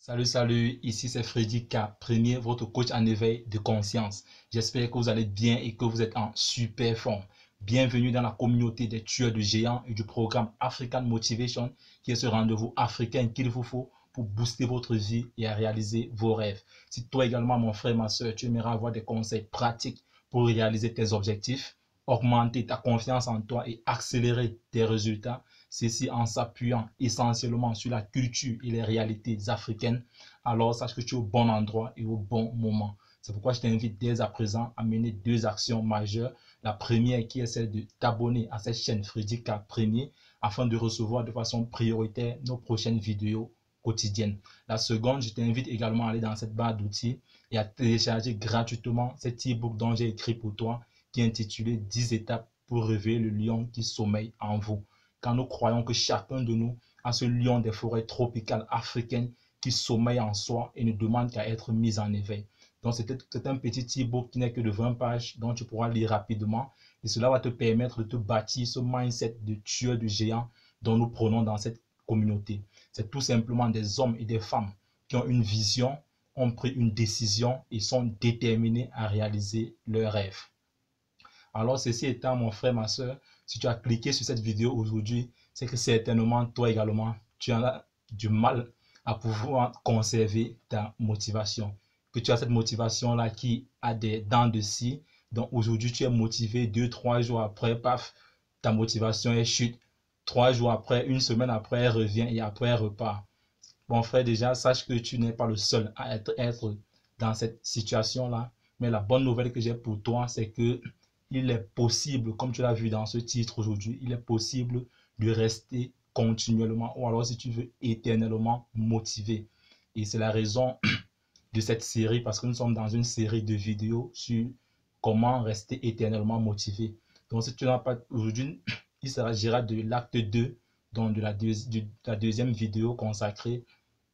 Salut, ici c'est Freddy K, premier votre coach en éveil de conscience. J'espère que vous allez bien et que vous êtes en super forme. Bienvenue dans la communauté des tueurs de géants et du programme African Motivation, qui est ce rendez-vous africain qu'il vous faut pour booster votre vie et à réaliser vos rêves. Si toi également, mon frère, ma soeur, tu aimerais avoir des conseils pratiques pour réaliser tes objectifs, augmenter ta confiance en toi et accélérer tes résultats, ceci en s'appuyant essentiellement sur la culture et les réalités africaines, alors sache que tu es au bon endroit et au bon moment. C'est pourquoi je t'invite dès à présent à mener deux actions majeures. La première qui est celle de t'abonner à cette chaîne Freddy K Premier afin de recevoir de façon prioritaire nos prochaines vidéos quotidiennes. La seconde, je t'invite également à aller dans cette barre d'outils et à télécharger gratuitement cet e-book dont j'ai écrit pour toi qui est intitulé 10 étapes pour réveiller le lion qui sommeille en vous. Quand nous croyons que chacun de nous a ce lion des forêts tropicales africaines qui sommeille en soi et ne demande qu'à être mis en éveil. Donc c'est un petit e-book qui n'est que de 20 pages dont tu pourras lire rapidement et cela va te permettre de te bâtir ce mindset de tueur de géants dont nous prenons dans cette communauté. C'est tout simplement des hommes et des femmes qui ont une vision, ont pris une décision et sont déterminés à réaliser leurs rêves. Alors, ceci étant, mon frère, ma soeur, si tu as cliqué sur cette vidéo aujourd'hui, c'est que certainement, toi également, tu en as du mal à pouvoir conserver ta motivation. Que tu as cette motivation-là qui a des dents de scie. Donc, aujourd'hui, tu es motivé, 2, 3 jours après, paf, ta motivation est chute. 3 jours après, une semaine après, elle revient et après, elle repart. Mon frère, déjà, sache que tu n'es pas le seul à être dans cette situation-là. Mais la bonne nouvelle que j'ai pour toi, c'est que il est possible, comme tu l'as vu dans ce titre aujourd'hui, il est possible de rester continuellement ou alors si tu veux éternellement motivé. Et c'est la raison de cette série parce que nous sommes dans une série de vidéos sur comment rester éternellement motivé. Donc si tu n'as pas aujourd'hui, il s'agira de l'acte 2, donc de la deuxième vidéo consacrée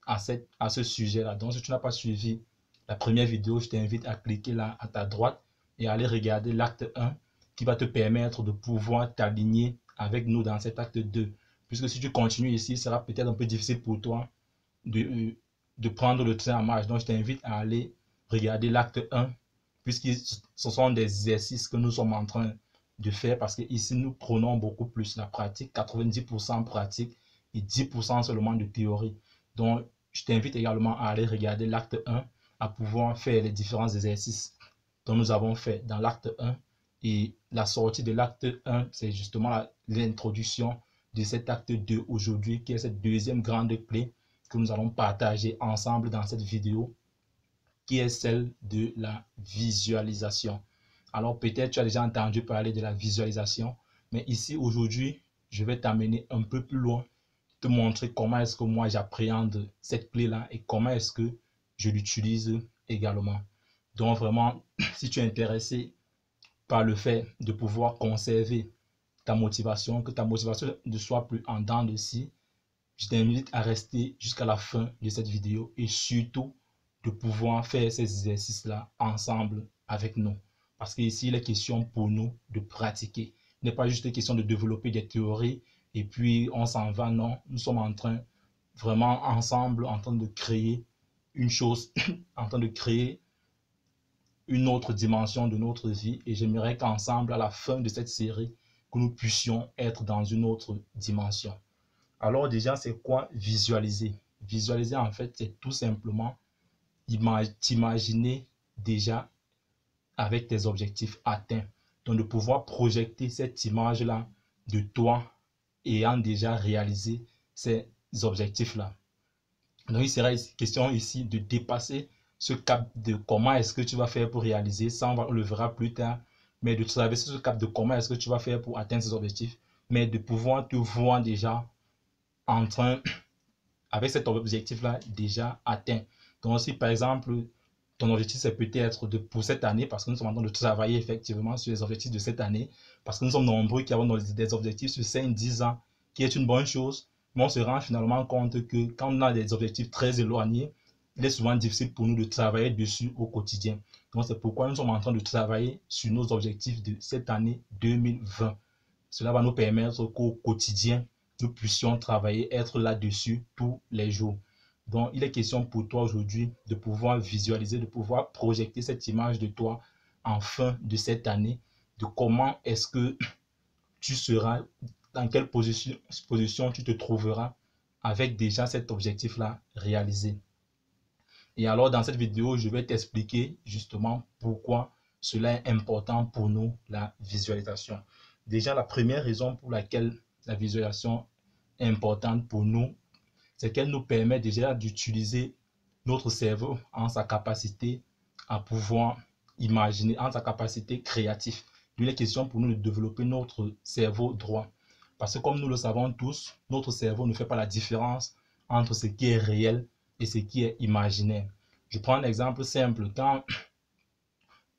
à ce sujet-là. Donc si tu n'as pas suivi la première vidéo, je t'invite à cliquer là à ta droite et aller regarder l'acte 1 qui va te permettre de pouvoir t'aligner avec nous dans cet acte 2. Puisque si tu continues ici, il sera peut-être un peu difficile pour toi de, de prendre le train en marche. Donc, je t'invite à aller regarder l'acte 1, puisque ce sont des exercices que nous sommes en train de faire, parce que ici, nous prenons beaucoup plus la pratique, 90% pratique et 10% seulement de théorie. Donc, je t'invite également à aller regarder l'acte 1, à pouvoir faire les différents exercices dont nous avons fait dans l'acte 1. Et la sortie de l'acte 1, c'est justement l'introduction de cet acte 2 aujourd'hui, qui est cette deuxième grande clé que nous allons partager ensemble dans cette vidéo, qui est celle de la visualisation. Alors peut-être tu as déjà entendu parler de la visualisation, mais ici aujourd'hui, je vais t'amener un peu plus loin, te montrer comment est-ce que moi j'appréhende cette clé-là et comment est-ce que je l'utilise également. Donc vraiment, si tu es intéressé par le fait de pouvoir conserver ta motivation, que ta motivation ne soit plus en dents de scie, je t'invite à rester jusqu'à la fin de cette vidéo et surtout de pouvoir faire ces exercices-là ensemble avec nous. Parce qu'ici, il est question pour nous de pratiquer. Il n'est pas juste question de développer des théories et puis on s'en va. Non, nous sommes en train, vraiment ensemble, en train de créer une chose, en train de créer une autre dimension de notre vie. Et j'aimerais qu'ensemble, à la fin de cette série, que nous puissions être dans une autre dimension. Alors déjà, c'est quoi visualiser? Visualiser, en fait, c'est tout simplement t'imaginer déjà avec tes objectifs atteints. Donc, de pouvoir projeter cette image-là de toi ayant déjà réalisé ces objectifs-là. Donc, il sera question ici de dépasser ce cap de comment est-ce que tu vas faire pour réaliser, ça on le verra plus tard, mais de traverser ce cap de comment est-ce que tu vas faire pour atteindre ces objectifs, mais de pouvoir te voir déjà en train, avec cet objectif-là déjà atteint. Donc si par exemple, ton objectif c'est peut-être pour cette année, parce que nous sommes en train de travailler effectivement sur les objectifs de cette année, parce que nous sommes nombreux qui avons des objectifs sur 5-10 ans, qui est une bonne chose, mais on se rend finalement compte que quand on a des objectifs très éloignés, il est souvent difficile pour nous de travailler dessus au quotidien. Donc c'est pourquoi nous sommes en train de travailler sur nos objectifs de cette année 2020. Cela va nous permettre qu'au quotidien, nous puissions travailler, être là-dessus tous les jours. Donc, il est question pour toi aujourd'hui de pouvoir visualiser, de pouvoir projeter cette image de toi en fin de cette année, de comment est-ce que tu seras, dans quelle position tu te trouveras avec déjà cet objectif-là réalisé. Et alors, dans cette vidéo, je vais t'expliquer justement pourquoi cela est important pour nous, la visualisation. Déjà, la première raison pour laquelle la visualisation est importante pour nous, c'est qu'elle nous permet déjà d'utiliser notre cerveau en sa capacité à pouvoir imaginer, en sa capacité créative. Il est question pour nous de développer notre cerveau droit. Parce que comme nous le savons tous, notre cerveau ne fait pas la différence entre ce qui est réel et ce qui est imaginaire. Je prends un exemple simple. Quand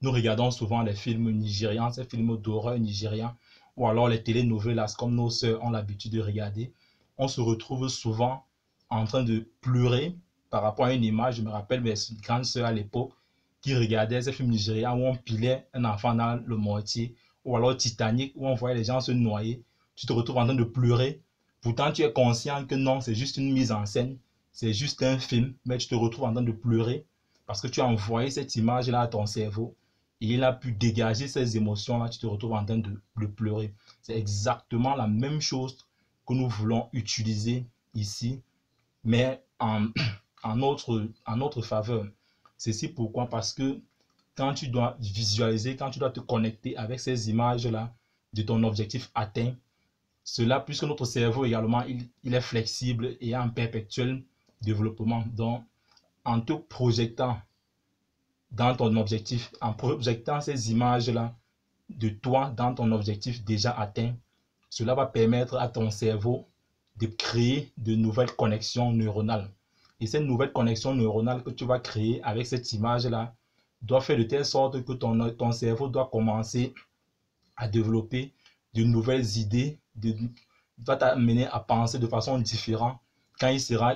nous regardons souvent les films nigérians, ces films d'horreur nigérians, ou alors les telenovelas comme nos sœurs ont l'habitude de regarder, on se retrouve souvent en train de pleurer par rapport à une image. Je me rappelle mes grandes sœurs à l'époque qui regardaient ces films nigérians où on pilait un enfant dans le mortier, ou alors Titanic où on voyait les gens se noyer. Tu te retrouves en train de pleurer. Pourtant, tu es conscient que non, c'est juste une mise en scène, c'est juste un film, mais tu te retrouves en train de pleurer parce que tu as envoyé cette image-là à ton cerveau et il a pu dégager ces émotions-là, tu te retrouves en train de pleurer. C'est exactement la même chose que nous voulons utiliser ici, mais en notre faveur. Ceci pourquoi? Parce que quand tu dois visualiser, quand tu dois te connecter avec ces images-là de ton objectif atteint, cela, puisque notre cerveau également, il est flexible et en perpétuel développement. Donc, en te projetant dans ton objectif, en projetant ces images-là de toi dans ton objectif déjà atteint, cela va permettre à ton cerveau de créer de nouvelles connexions neuronales. Et ces nouvelles connexions neuronales que tu vas créer avec cette image-là doit faire de telle sorte que ton cerveau doit commencer à développer de nouvelles idées, va t'amener à penser de façon différente quand il sera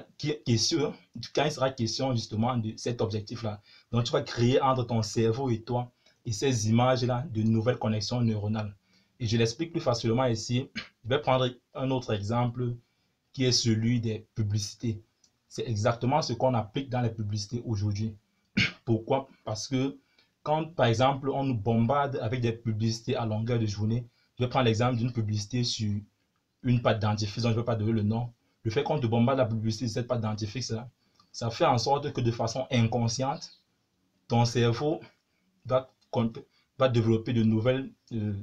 question justement de cet objectif-là. Donc, tu vas créer entre ton cerveau et toi et ces images-là de nouvelles connexions neuronales. Et je l'explique plus facilement ici. Je vais prendre un autre exemple qui est celui des publicités. C'est exactement ce qu'on applique dans les publicités aujourd'hui. Pourquoi? Parce que quand, par exemple, on nous bombarde avec des publicités à longueur de journée, je vais prendre l'exemple d'une publicité sur une pâte dentifrice, dont je ne vais pas donner le nom. Le fait qu'on te bombarde la publicité de cette pâte dentifrice, là, ça fait en sorte que de façon inconsciente, ton cerveau va développer de nouvelles, de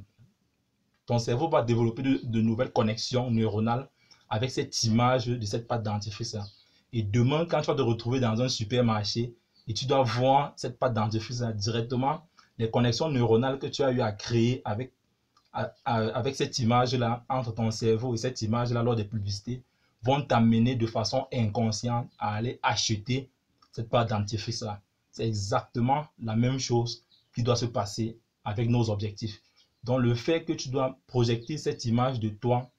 nouvelles connexions neuronales avec cette image de cette pâte dentifrice là. Et demain, quand tu vas te retrouver dans un supermarché et tu dois voir cette pâte dentifrice là, directement, les connexions neuronales que tu as eu à créer avec cette image-là entre ton cerveau et cette image-là lors des publicités vont t'amener de façon inconsciente à aller acheter cette pâte dentifrice-là. C'est exactement la même chose qui doit se passer avec nos objectifs. Donc, le fait que tu dois projeter cette image de toi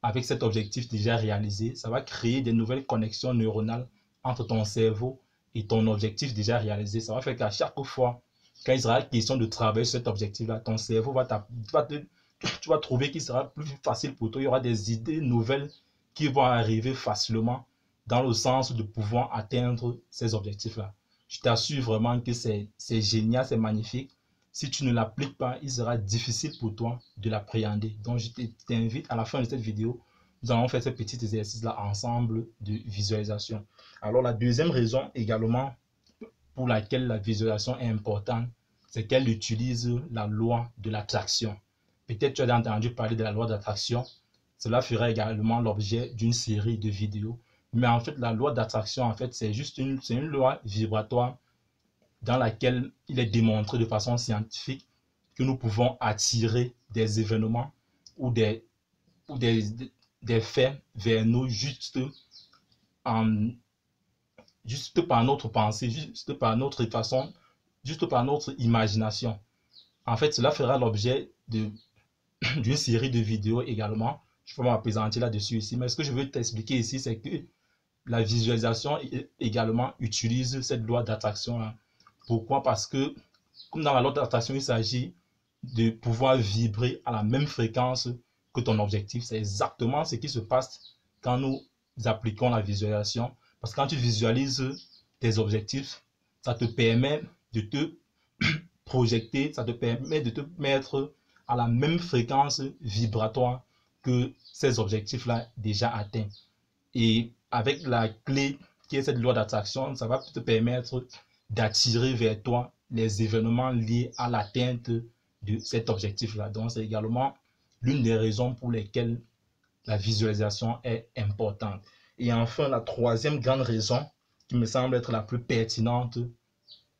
avec cet objectif déjà réalisé, ça va créer des nouvelles connexions neuronales entre ton cerveau et ton objectif déjà réalisé. Ça va faire qu'à chaque fois, quand il sera question de travailler sur cet objectif-là, ton cerveau tu vas trouver qu'il sera plus facile pour toi. Il y aura des idées nouvelles qui vont arriver facilement dans le sens de pouvoir atteindre ces objectifs-là. Je t'assure vraiment que c'est génial, c'est magnifique. Si tu ne l'appliques pas, il sera difficile pour toi de l'appréhender. Donc, je t'invite à la fin de cette vidéo, nous allons faire ce petit exercice-là ensemble de visualisation. Alors, la deuxième raison également pour laquelle la visualisation est importante, c'est qu'elle utilise la loi de l'attraction. Peut-être tu as entendu parler de la loi d'attraction. Cela fera également l'objet d'une série de vidéos. Mais en fait, la loi d'attraction, en fait, c'est une loi vibratoire dans laquelle il est démontré de façon scientifique que nous pouvons attirer des événements ou des faits vers nous juste par notre pensée, juste par notre façon, juste par notre imagination. En fait, cela fera l'objet d'une série de vidéos également. Je peux m'appesantir là-dessus ici, mais ce que je veux t'expliquer ici, c'est que la visualisation également utilise cette loi d'attraction. Pourquoi? Parce que, comme dans la loi d'attraction, il s'agit de pouvoir vibrer à la même fréquence que ton objectif. C'est exactement ce qui se passe quand nous appliquons la visualisation. Parce que quand tu visualises tes objectifs, ça te permet de te projeter, ça te permet de te mettre à la même fréquence vibratoire que ces objectifs-là déjà atteints. Et avec la clé qui est cette loi d'attraction, ça va te permettre d'attirer vers toi les événements liés à l'atteinte de cet objectif-là. Donc, c'est également l'une des raisons pour lesquelles la visualisation est importante. Et enfin, la troisième grande raison qui me semble être la plus pertinente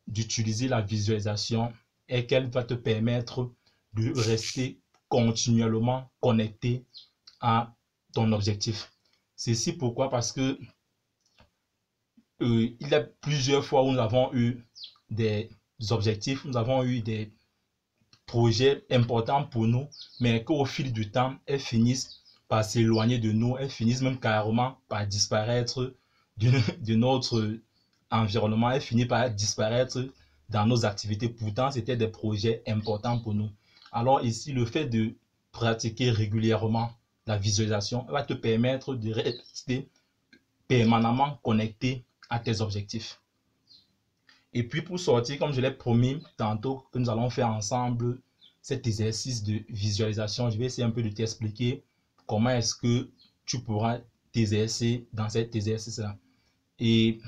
d'utiliser la visualisation est qu'elle va te permettre de rester continuellement connecté à ton objectif. Ceci pourquoi? Parce que il y a plusieurs fois où nous avons eu des objectifs, nous avons eu des projets importants pour nous, mais qu'au fil du temps, elles finissent par s'éloigner de nous, elles finissent même carrément par disparaître de notre environnement, elles finissent par disparaître dans nos activités. Pourtant, c'était des projets importants pour nous. Alors ici, le fait de pratiquer régulièrement la visualisation va te permettre de rester permanemment connecté à tes objectifs. Et puis pour sortir, comme je l'ai promis tantôt, que nous allons faire ensemble cet exercice de visualisation, je vais essayer un peu de t'expliquer comment est-ce que tu pourras t'exercer dans cet exercice-là. Et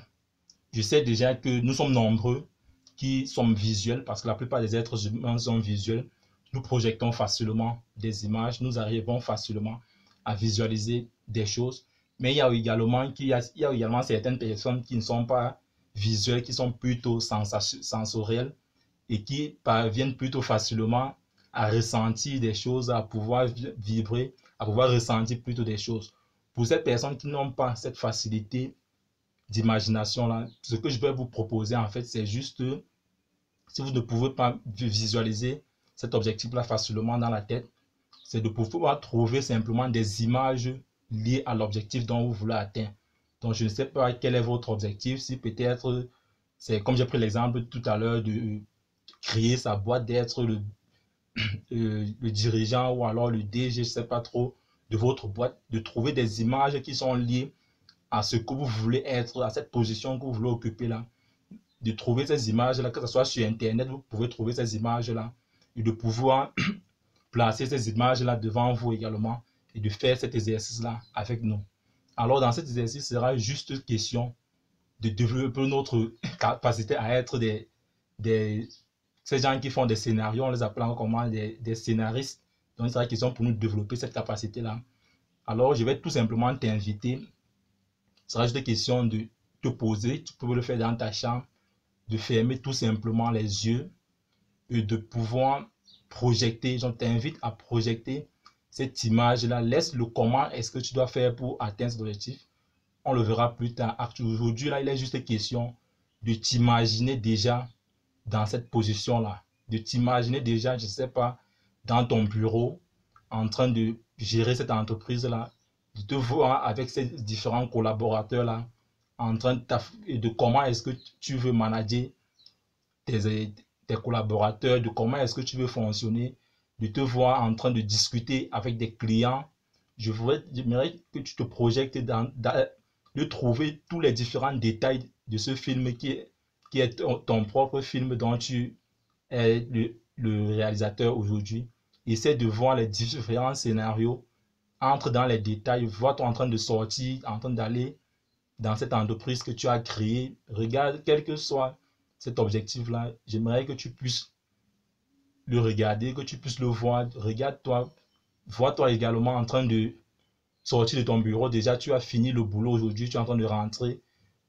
je sais déjà que nous sommes nombreux qui sommes visuels, parce que la plupart des êtres humains sont visuels. Nous projetons facilement des images, nous arrivons facilement à visualiser des choses. Mais il y a également certaines personnes qui ne sont pas visuelles, qui sont plutôt sensorielles et qui parviennent plutôt facilement à ressentir des choses, à pouvoir vibrer, à pouvoir ressentir plutôt des choses. Pour ces personnes qui n'ont pas cette facilité d'imagination là, ce que je vais vous proposer en fait, c'est juste, si vous ne pouvez pas visualiser cet objectif-là facilement dans la tête, c'est de pouvoir trouver simplement des images liées à l'objectif dont vous voulez atteindre. Donc, je ne sais pas quel est votre objectif, si peut-être, c'est comme j'ai pris l'exemple tout à l'heure de créer sa boîte, d'être le dirigeant ou alors le DG, je ne sais pas trop, de votre boîte, de trouver des images qui sont liées à ce que vous voulez être, à cette position que vous voulez occuper là. De trouver ces images-là, que ce soit sur Internet, vous pouvez trouver ces images-là et de pouvoir placer ces images-là devant vous également et de faire cet exercice-là avec nous. Alors, dans cet exercice, il sera juste question de développer notre capacité à être ces gens qui font des scénarios, on les appelle comment des scénaristes. Donc, il sera question pour nous de développer cette capacité-là. Alors, je vais tout simplement t'inviter. Ce sera juste question de te poser. Tu peux le faire dans ta chambre, de fermer tout simplement les yeux et de pouvoir projeter. Je t'invite à projeter cette image-là. Laisse le comment est-ce que tu dois faire pour atteindre cet objectif. On le verra plus tard. Aujourd'hui, là, il est juste question de t'imaginer déjà dans cette position-là. De t'imaginer déjà, je ne sais pas, dans ton bureau, en train de gérer cette entreprise-là, de te voir avec ces différents collaborateurs-là, en train de comment est-ce que tu veux manager tes collaborateurs, de comment est-ce que tu veux fonctionner, de te voir en train de discuter avec des clients. J'aimerais que tu te projettes de trouver tous les différents détails de ce film qui est ton propre film dont tu es le réalisateur aujourd'hui. Essaie de voir les différents scénarios, entre dans les détails, vois-toi en train de sortir, en train d'aller dans cette entreprise que tu as créée. Regarde, quel que soit cet objectif-là, j'aimerais que tu puisses le regarder, que tu puisses le voir. Regarde-toi, vois-toi également en train de sortir de ton bureau. Déjà, tu as fini le boulot aujourd'hui, tu es en train de rentrer,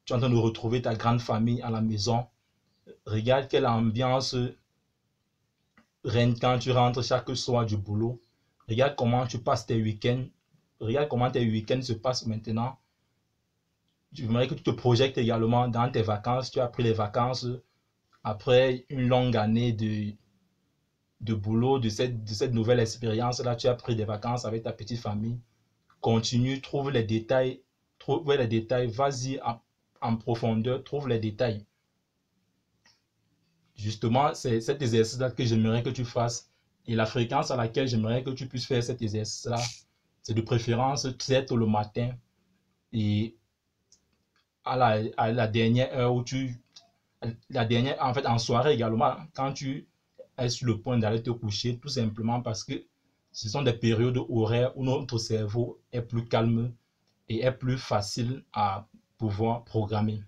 tu es en train de retrouver ta grande famille à la maison. Regarde quelle ambiance règne quand tu rentres chaque soir du boulot. Regarde comment tu passes tes week-ends. Regarde comment tes week-ends se passent maintenant. J'aimerais que tu te projettes également dans tes vacances. Tu as pris les vacances après une longue année de boulot, de cette nouvelle expérience-là. Tu as pris des vacances avec ta petite famille. Continue, trouve les détails, vas-y en profondeur, trouve les détails. Justement, c'est cet exercice-là que j'aimerais que tu fasses. Et la fréquence à laquelle j'aimerais que tu puisses faire cet exercice-là, c'est de préférence très tôt le matin. Et à la dernière heure en fait, en soirée également, quand tu es sur le point d'aller te coucher, tout simplement parce que ce sont des périodes horaires où notre cerveau est plus calme et est plus facile à pouvoir programmer.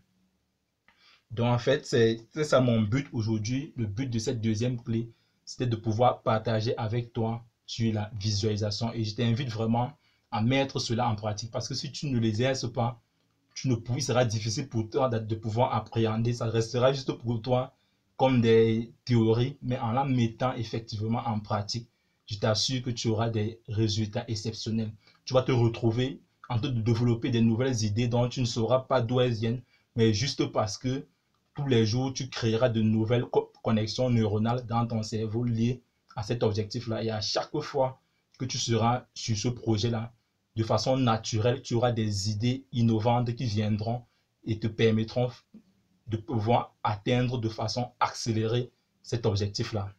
Donc, en fait, c'est ça mon but aujourd'hui. Le but de cette deuxième clé, c'était de pouvoir partager avec toi sur la visualisation. Et je t'invite vraiment à mettre cela en pratique parce que si tu ne l'exerces pas, il sera difficile pour toi de pouvoir appréhender. Ça restera juste pour toi comme des théories, mais en la mettant effectivement en pratique, je t'assure que tu auras des résultats exceptionnels. Tu vas te retrouver en train de développer des nouvelles idées dont tu ne sauras pas d'où elles viennent, mais juste parce que tous les jours, tu créeras de nouvelles connexions neuronales dans ton cerveau liées à cet objectif-là. Et à chaque fois que tu seras sur ce projet-là, de façon naturelle, tu auras des idées innovantes qui viendront et te permettront de pouvoir atteindre de façon accélérée cet objectif-là.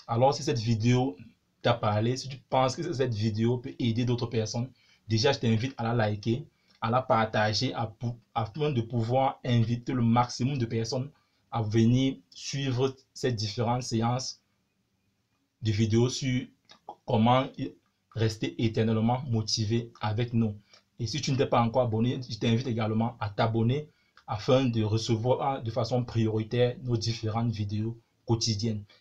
Alors, si cette vidéo t'a parlé, si tu penses que cette vidéo peut aider d'autres personnes, déjà, je t'invite à la liker, à la partager, afin de pouvoir inviter le maximum de personnes à venir suivre ces différentes séances de vidéos sur comment rester éternellement motivé avec nous. Et si tu ne t'es pas encore abonné, je t'invite également à t'abonner afin de recevoir de façon prioritaire nos différentes vidéos quotidiennes.